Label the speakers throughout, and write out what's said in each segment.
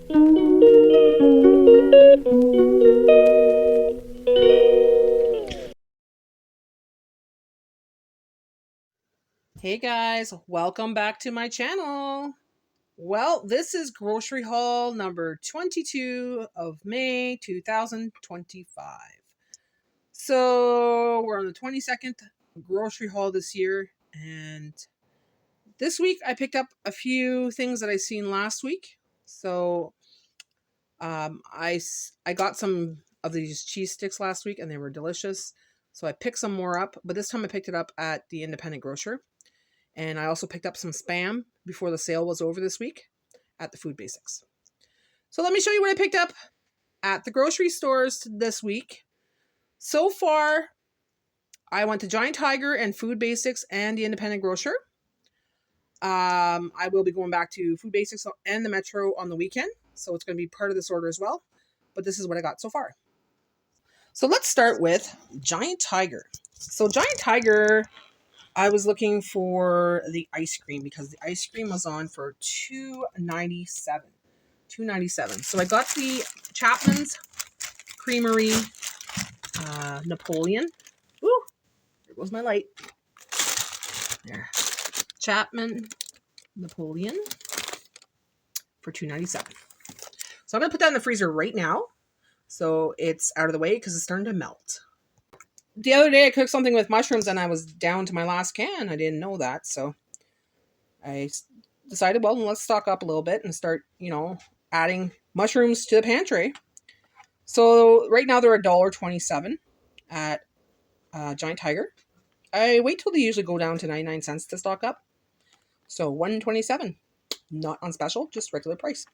Speaker 1: Hey guys, welcome back to my channel. Well, this is grocery haul number 22 of May 2025. So we're on the 22nd grocery haul this year, and this week I picked up a few things that I seen last week. So I got some of these cheese sticks last week and they were delicious. So I picked some more up, but this time I picked it up at the independent grocer. And I also picked up some Spam before the sale was over this week at the Food Basics. So let me show you what I picked up at the grocery stores this week. So far, I went to Giant Tiger and Food Basics and the independent grocer. I will be going back to Food Basics and the Metro on the weekend. So it's going to be part of this order as well. But this is what I got so far. So let's start with Giant Tiger. So Giant Tiger, I was looking for the ice cream because the ice cream was on for $2.97. $2.97. So I got the Chapman's Creamery Napoleon. Ooh, there goes my light. There. Chapman Napoleon for $2.97. So I'm going to put that in the freezer right now so it's out of the way because it's starting to melt. The other day I cooked something with mushrooms and I was down to my last can. I didn't know that, so I decided, well, let's stock up a little bit and start, adding mushrooms to the pantry. So right now they're $1.27 at Giant Tiger. I wait till they usually go down to 99 cents to stock up. So $1.27, not on special, just regular price.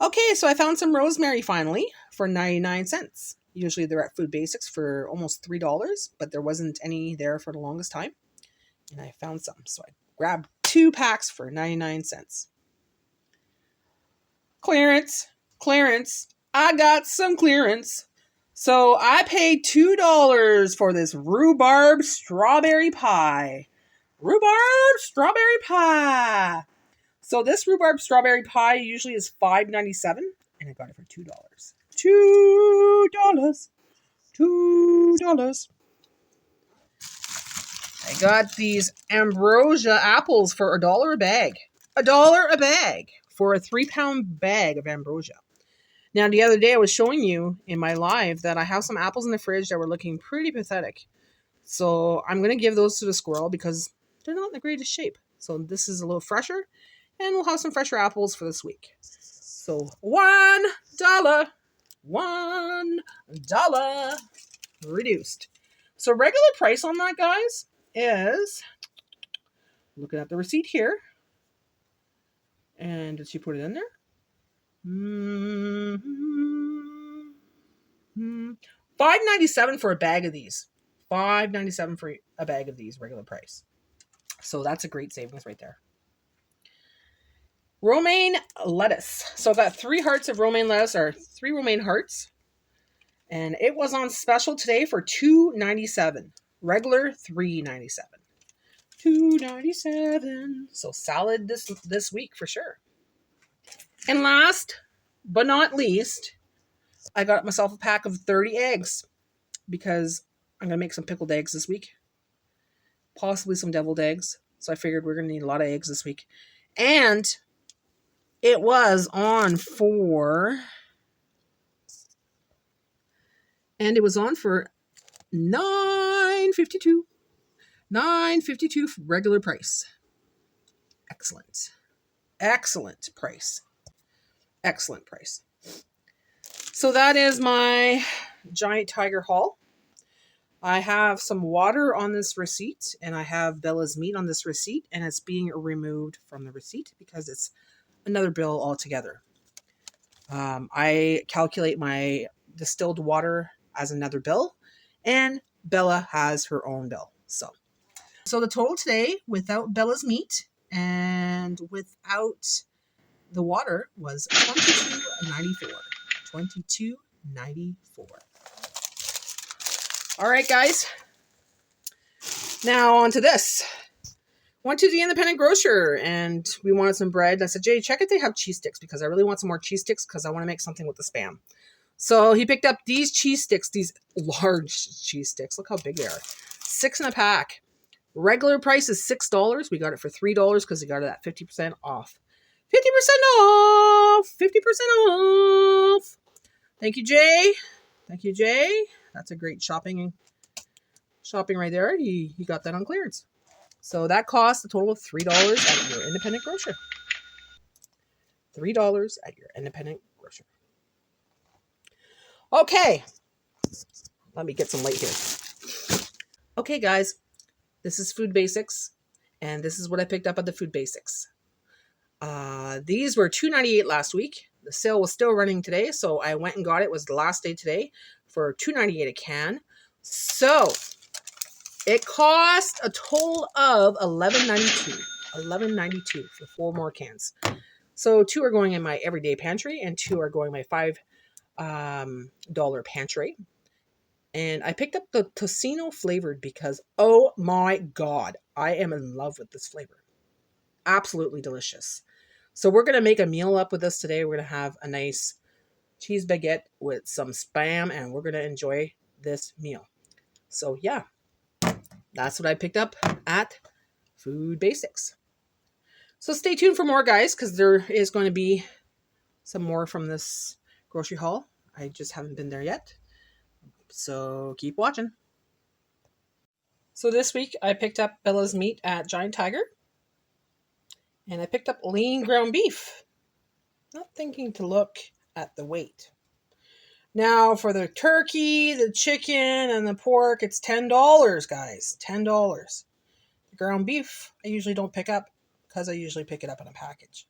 Speaker 1: Okay, so I found some rosemary finally for 99 cents. Usually they're at Food Basics for almost $3, but there wasn't any there for the longest time. And I found some, so I grabbed 2 packs for 99 cents. Clearance. I got some clearance. So I paid $2 for this rhubarb strawberry pie. So this rhubarb strawberry pie usually is $5.97, and I got it for $2. $2. I got these ambrosia apples for $1 a bag. $1 a bag for a 3-pound bag of ambrosia. Now, the other day I was showing you in my live that I have some apples in the fridge that were looking pretty pathetic. So I'm going to give those to the squirrel because they're not in the greatest shape. So this is a little fresher, and we'll have some fresher apples for this week. So $1 reduced. So regular price on that, guys, is, looking at the receipt here, and did she put it in there? $5.97 for a bag of these. $5.97 for a bag of these, regular price. So that's a great savings right there. Romaine lettuce. So I've got 3 hearts of romaine lettuce, or 3 romaine hearts. And it was on special today for $2.97. Regular $3.97. $2.97. So salad this week for sure. And last but not least, I got myself a pack of 30 eggs because I'm going to make some pickled eggs this week. Possibly some deviled eggs. So I figured we're going to need a lot of eggs this week. And it was on for $9.52. $9.52 for regular price. Excellent price. So that is my Giant Tiger haul. I have some water on this receipt, and I have Bella's meat on this receipt, and it's being removed from the receipt because it's another bill altogether. I calculate my distilled water as another bill, and Bella has her own bill. So the total today, without Bella's meat and without the water, was $22.94. $22.94. All right, guys. Now on to this. Went to the independent grocer and we wanted some bread. I said, Jay, check if they have cheese sticks because I really want some more cheese sticks because I want to make something with the Spam. So he picked up these cheese sticks, these large cheese sticks. Look how big they are. 6 in a pack. Regular price is $6. We got it for $3 because he got it at 50% off. 50% off! 50% off! Thank you, Jay. Thank you, Jay. That's a great shopping right there. He got that on clearance. So that cost a total of $3 at your independent grocer. $3 at your independent grocer. Okay. Let me get some light here. Okay, guys. This is Food Basics. And this is what I picked up at the Food Basics. These were $2.98 last week. The sale was still running today, so I went and got it. It was the last day today for $2.98 a can. So it cost a total of $11.92. $11.92 for 4 more cans. So 2 are going in my everyday pantry and 2 are going in my $5 pantry. And I picked up the tocino flavored because, oh my God, I am in love with this flavor. Absolutely delicious. So we're going to make a meal up with this today. We're going to have a nice cheese baguette with some Spam and we're going to enjoy this meal. So yeah, that's what I picked up at Food Basics. So stay tuned for more, guys, because there is going to be some more from this grocery haul. I just haven't been there yet. So keep watching. So this week I picked up Bella's Meat at Giant Tiger. And I picked up lean ground beef. Not thinking to look at the weight. Now for the turkey, the chicken, and the pork, it's $10, guys. $10. The ground beef I usually don't pick up because I usually pick it up in a package.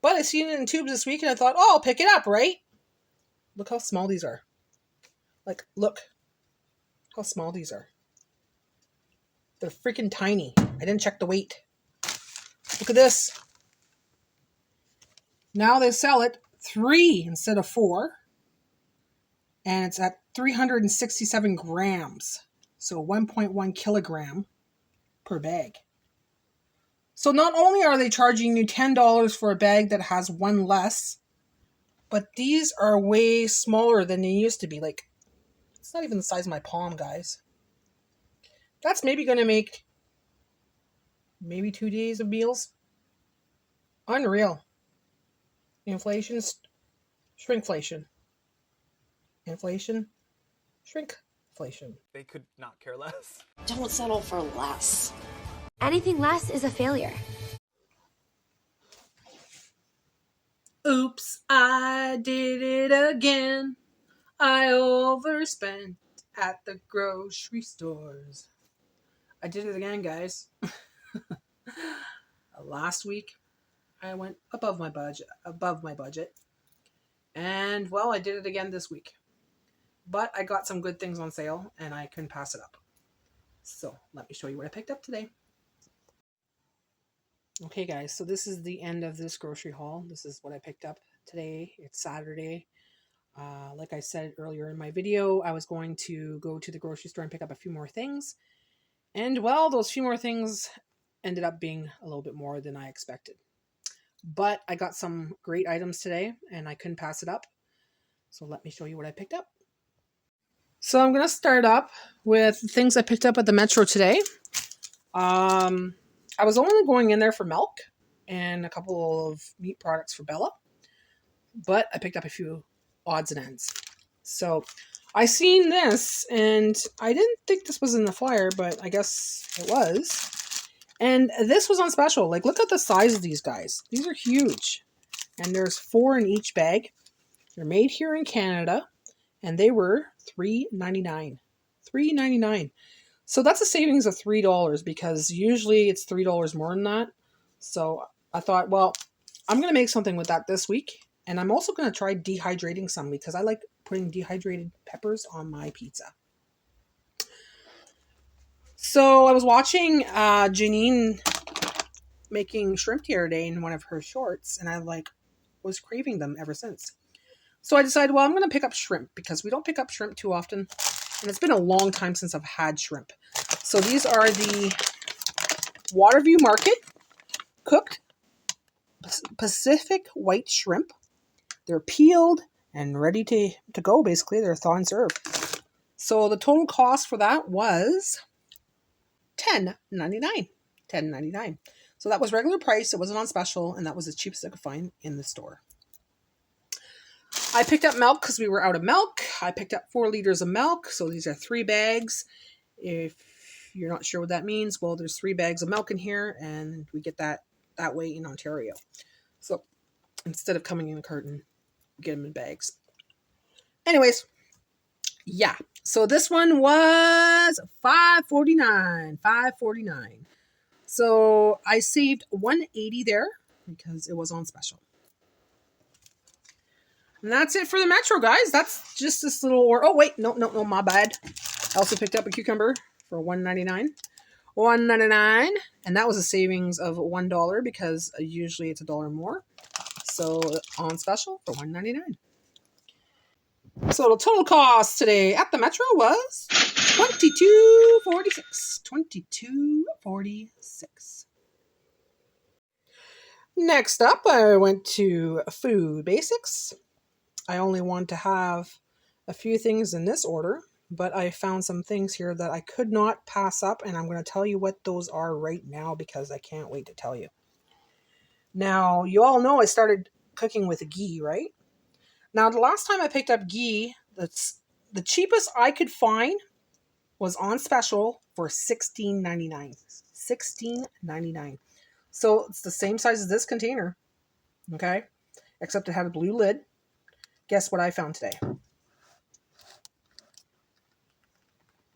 Speaker 1: But I seen it in tubes this week and I thought, oh, I'll pick it up, right? Look how small these are. Like, look how small these are. They're freaking tiny. I didn't check the weight. Look at this. Now they sell it 3 instead of 4. And it's at 367 grams. So 1.1 kilogram per bag. So not only are they charging you $10 for a bag that has 1 less, but these are way smaller than they used to be. Like, it's not even the size of my palm, guys. That's maybe going to make maybe 2 days of meals. Unreal. Inflation, shrinkflation. Inflation, shrinkflation.
Speaker 2: They could not care less.
Speaker 3: Don't settle for less.
Speaker 4: Anything less is a failure.
Speaker 1: Oops, I did it again. I overspent at the grocery stores. I did it again, guys. Last week, I went above my budget. And, well, I did it again this week. But I got some good things on sale, and I couldn't pass it up. So, let me show you what I picked up today. Okay, guys, so this is the end of this grocery haul. This is what I picked up today. It's Saturday. Like I said earlier in my video, I was going to go to the grocery store and pick up a few more things. And, well, those few more things ended up being a little bit more than I expected. But I got some great items today, and I couldn't pass it up. So let me show you what I picked up. So I'm going to start up with things I picked up at the Metro today. I was only going in there for milk and a couple of meat products for Bella. But I picked up a few odds and ends. So I seen this, and I didn't think this was in the flyer, but I guess it was. And this was on special. Like, look at the size of these guys. These are huge. And there's 4 in each bag. They're made here in Canada. And they were $3.99. $3.99. So that's a savings of $3 because usually it's $3 more than that. So I thought, well, I'm going to make something with that this week. And I'm also going to try dehydrating some because I like putting dehydrated peppers on my pizza. So I was watching Janine making shrimp the other day in one of her shorts, and I was craving them ever since. So I decided, well, I'm going to pick up shrimp because we don't pick up shrimp too often, and it's been a long time since I've had shrimp. So these are the Waterview Market cooked Pacific white shrimp. They're peeled and ready to go, basically. They're thaw and serve. So the total cost for that was $10.99. $10.99. So that was regular price. It wasn't on special, and that was the cheapest I could find in the store. I picked up milk because we were out of milk. I picked up 4 liters of milk. So these are 3 bags. If you're not sure what that means, well, there's 3 bags of milk in here, and we get that way in Ontario. So instead of coming in a carton, we get them in bags. Anyways, yeah. So this one was $5.49. $5.49. So I saved $1.80 there because it was on special. And that's it for the Metro, guys. That's just this little oh wait, no, my bad. I also picked up a cucumber for $1.99. $1.99, and that was a savings of $1 because usually it's $1 more. So on special for $1.99. So the total cost today at the Metro was $22.46. $22.46. Next up, I went to Food Basics. I only want to have a few things in this order, but I found some things here that I could not pass up, and I'm going to tell you what those are right now because I can't wait to tell you. Now, you all know I started cooking with ghee, right? Now, the last time I picked up ghee, that's the cheapest I could find was on special for $16.99. $16.99. So it's the same size as this container, okay? Except it had a blue lid. Guess what I found today?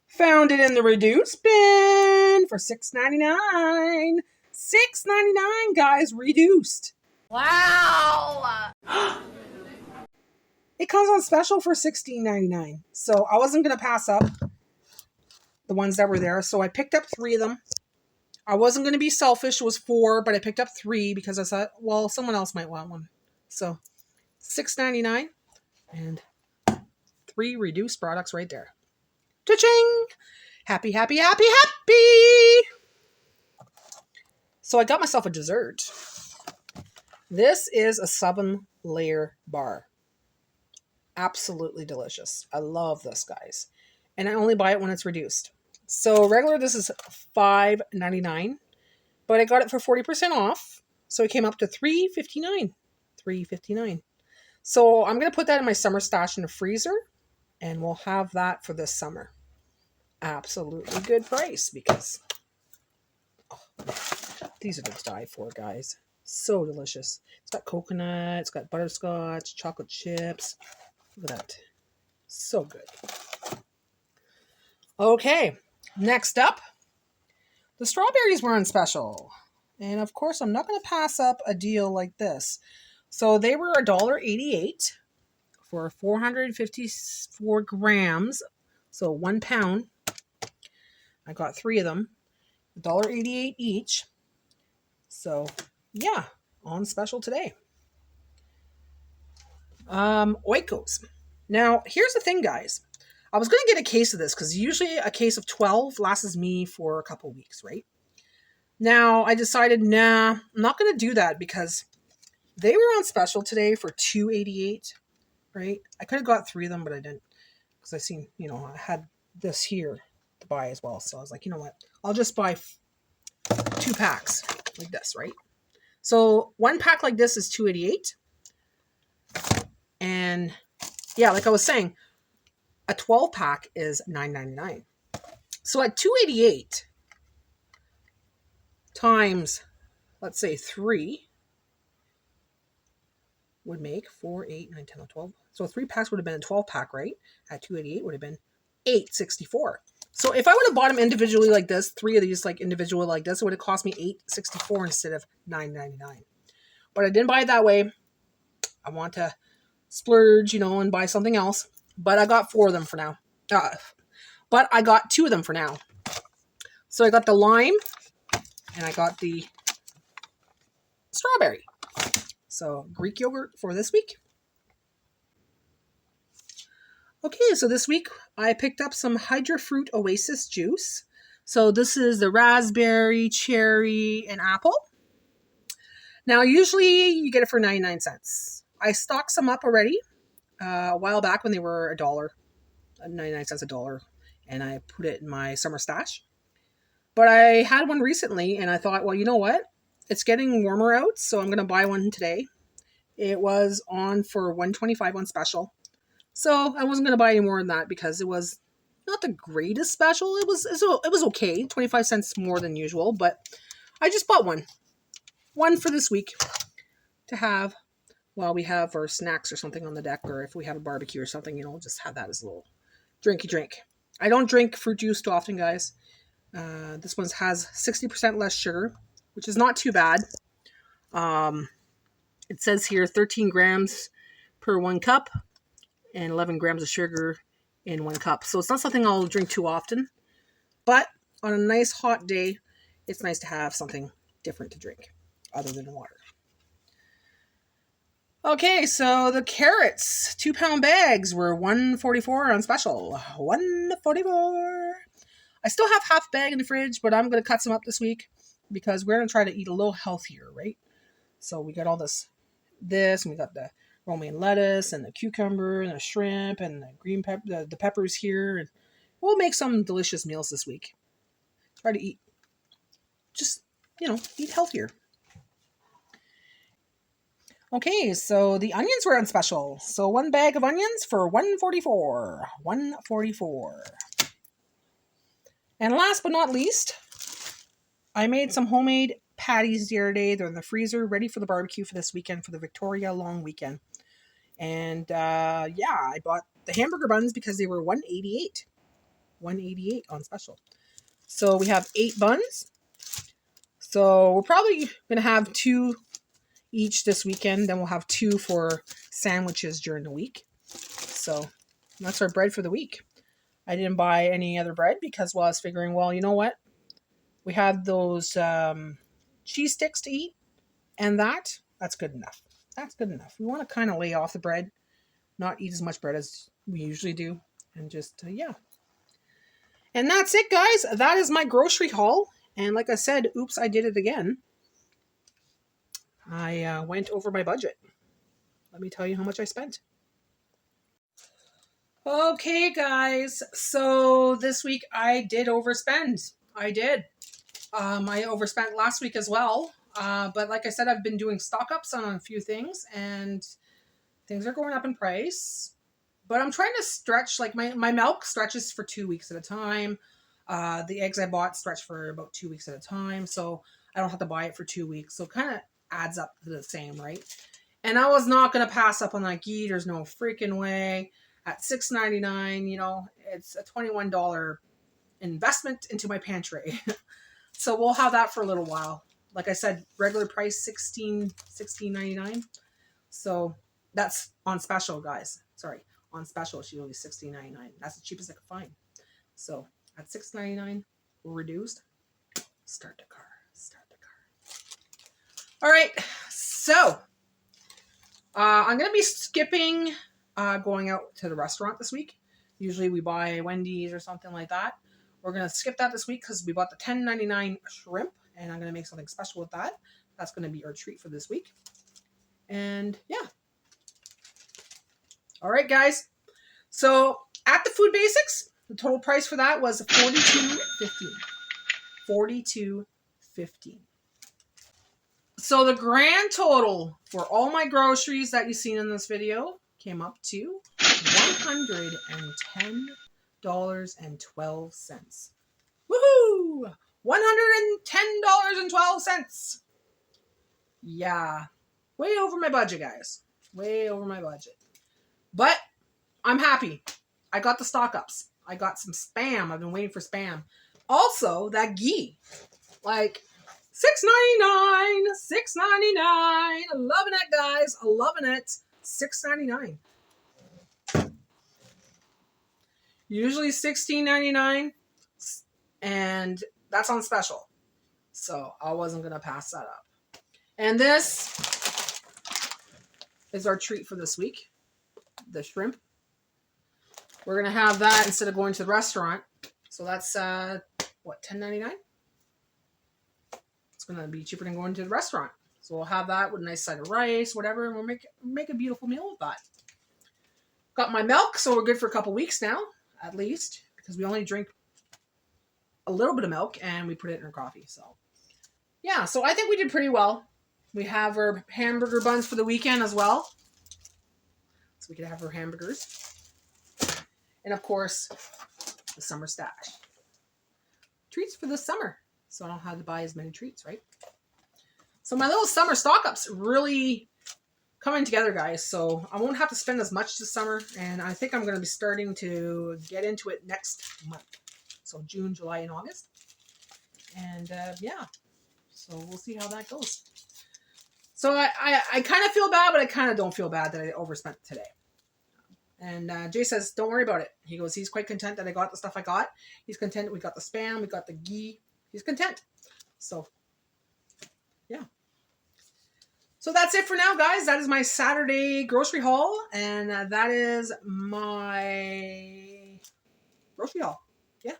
Speaker 1: Found it in the reduced bin for $6.99. $6.99, guys, reduced.
Speaker 3: Wow!
Speaker 1: It comes on special for $16.99. So I wasn't going to pass up the ones that were there. So I picked up 3 of them. I wasn't going to be selfish. It was 4, but I picked up 3 because I thought, well, someone else might want one. So $6.99 and 3 reduced products right there. Cha-ching! Happy, happy, happy, happy! So I got myself a dessert. This is a 7-layer bar. Absolutely delicious. I love this, guys. And I only buy it when it's reduced. So regular, this is $5.99. But I got it for 40% off. So it came up to $3.59. $3.59. So I'm going to put that in my summer stash in the freezer. And we'll have that for this summer. Absolutely good price because these are to die for, guys. So delicious. It's got coconut, it's got butterscotch, chocolate chips. Look at that. So good. Okay, next up, the strawberries were on special. And of course, I'm not going to pass up a deal like this. So they were $1.88 for 454 grams. So 1 pound. I got 3 of them. $1.88 each. So, yeah, on special today. Oikos. Now, here's the thing, guys. I was going to get a case of this because usually a case of 12 lasts me for a couple weeks, right? Now, I decided, nah, I'm not going to do that because they were on special today for $2.88, right? I could have got 3 of them, but I didn't because I seen, I had this here to buy as well. So I was like, you know what? I'll just buy 2 packs like this, right? So 1 pack like this is $2.88. And yeah, like I was saying, a 12 pack is $9.99. So at $2.88 times, let's say 3 would make 4, 8, 9, 10, 11, 12. So 3 packs would have been a 12 pack, right? At $2.88 would have been $8.64. So if I would have bought them individually like this, 3 of these like individual like this, it would have cost me $8.64 instead of $9.99. But I didn't buy it that way. I want to splurge, and buy something else. But I got 4 of them for now. But I got 2 of them for now. So I got the lime and I got the strawberry. So Greek yogurt for this week. Okay, so this week I picked up some Hydra Fruit Oasis juice. So this is the raspberry, cherry, and apple. Now, usually you get it for 99 cents. I stocked some up already a while back when they were $1, 99 cents $1, and I put it in my summer stash. But I had one recently, and I thought, well, you know what? It's getting warmer out, so I'm going to buy one today. It was on for $1.25 on special. So I wasn't going to buy any more than that because it was not the greatest special. It was okay, 25 cents more than usual, but I just bought one for this week to have while we have our snacks or something on the deck, or if we have a barbecue or something, you know, just have that as a little drinky drink. I don't drink fruit juice too often, guys. This one has 60% less sugar, which is not too bad. It says here 13 grams per 1 cup and 11 grams of sugar in 1 cup. So it's not something I'll drink too often, but on a nice hot day, it's nice to have something different to drink other than water. Okay, so the carrots, 2-pound bags were $1.44 on special. $1.44. I still have half a bag in the fridge, but I'm going to cut some up this week because we're going to try to eat a little healthier, right? So we got all this, and we got the romaine lettuce and the cucumber and the shrimp and the green pepper, the peppers here, and we'll make some delicious meals this week. Try to eat, just, eat healthier. Okay, so the onions were on special. So 1 bag of onions for $1.44. $1.44. And last but not least, I made some homemade patties the other day. They're in the freezer, ready for the barbecue for this weekend, for the Victoria long weekend. And I bought the hamburger buns because they were $1.88. $1.88 on special. So we have 8 buns. So we're probably going to have 2 each this weekend. Then we'll have 2 for sandwiches during the week. So that's our bread for the week. I didn't buy any other bread because, I was figuring, well, you know what? We have those cheese sticks to eat, and that's good enough. That's good enough. We want to kind of lay off the bread, not eat as much bread as we usually do, and just, And that's it, guys. That is my grocery haul. And like I said, oops, I did it again. I went over my budget. Let me tell you how much I spent. Okay, guys. So this week I did overspend. I did. I overspent last week as well. But like I said, I've been doing stock ups on a few things, and things are going up in price. But I'm trying to stretch, like my milk stretches for 2 weeks at a time. The eggs I bought stretch for about 2 weeks at a time. So I don't have to buy it for 2 weeks. So it kind of adds up to the same, right? And I was not going to pass up on that ghee. There's no freaking way. At $6.99, it's a $21 investment into my pantry. So we'll have that for a little while. Like I said, regular price $16.99. So that's on special, guys. Sorry, on special, she's only $16.99. That's the cheapest I could find. So at $6.99, we're reduced. Start the car. All right, so I'm going to be skipping going out to the restaurant this week. Usually we buy Wendy's or something like that. We're going to skip that this week because we bought the $10.99 shrimp, and I'm going to make something special with that. That's going to be our treat for this week. And yeah. All right, guys. So at the Food Basics, the total price for that was $42.15. $42.15. So the grand total for all my groceries that you've seen in this video came up to $110.12. Woohoo! $110.12. Yeah. Way over my budget, guys. Way over my budget. But I'm happy. I got the stock ups. I got some Spam. I've been waiting for Spam. Also, that ghee. Like, $6.99. $6.99. I'm loving it, guys. I'm loving it. $6.99. Usually $16.99. And that's on special. So I wasn't going to pass that up. And this is our treat for this week. The shrimp. We're going to have that instead of going to the restaurant. So that's, what, $10.99? It's going to be cheaper than going to the restaurant. So we'll have that with a nice side of rice, whatever, and we'll make a beautiful meal with that. Got my milk, so we're good for a couple weeks now, at least, because we only drink a little bit of milk and we put it in our coffee. So yeah, so I think we did pretty well. We have our hamburger buns for the weekend as well, so we can have our hamburgers. And of course, the summer stash. Treats for the summer, so I don't have to buy as many treats, right? So my little summer stock-up's really coming together, guys. So I won't have to spend as much this summer, and I think I'm going to be starting to get into it next month. So June, July, and August. And yeah, so we'll see how that goes. So I kind of feel bad, but I kind of don't feel bad that I overspent today. And Jay says, don't worry about it. He goes, he's quite content that I got the stuff I got. He's content we got the Spam, we got the ghee. He's content. So yeah. So that's it for now, guys. That is my Saturday grocery haul. And that is my grocery haul. Yeah.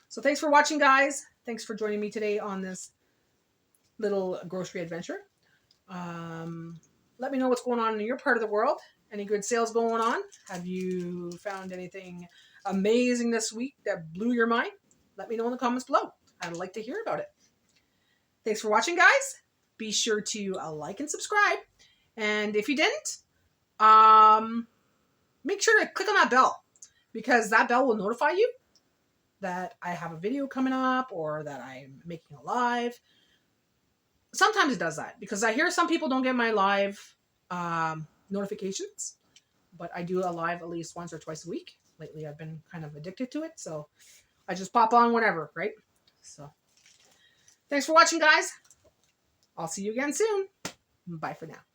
Speaker 1: So thanks for watching, guys. Thanks for joining me today on this little grocery adventure. Let me know what's going on in your part of the world. Any good sales going on? Have you found anything amazing this week that blew your mind? Let me know in the comments below. I'd like to hear about it. Thanks for watching, guys. Be sure to like and subscribe. And if you didn't, make sure to click on that bell, because that bell will notify you that I have a video coming up or that I'm making a live. Sometimes it does that because I hear some people don't get my live notifications, but I do a live at least once or twice a week. Lately, I've been kind of addicted to it, so I just pop on whenever, right? So thanks for watching, guys. I'll see you again soon. Bye for now.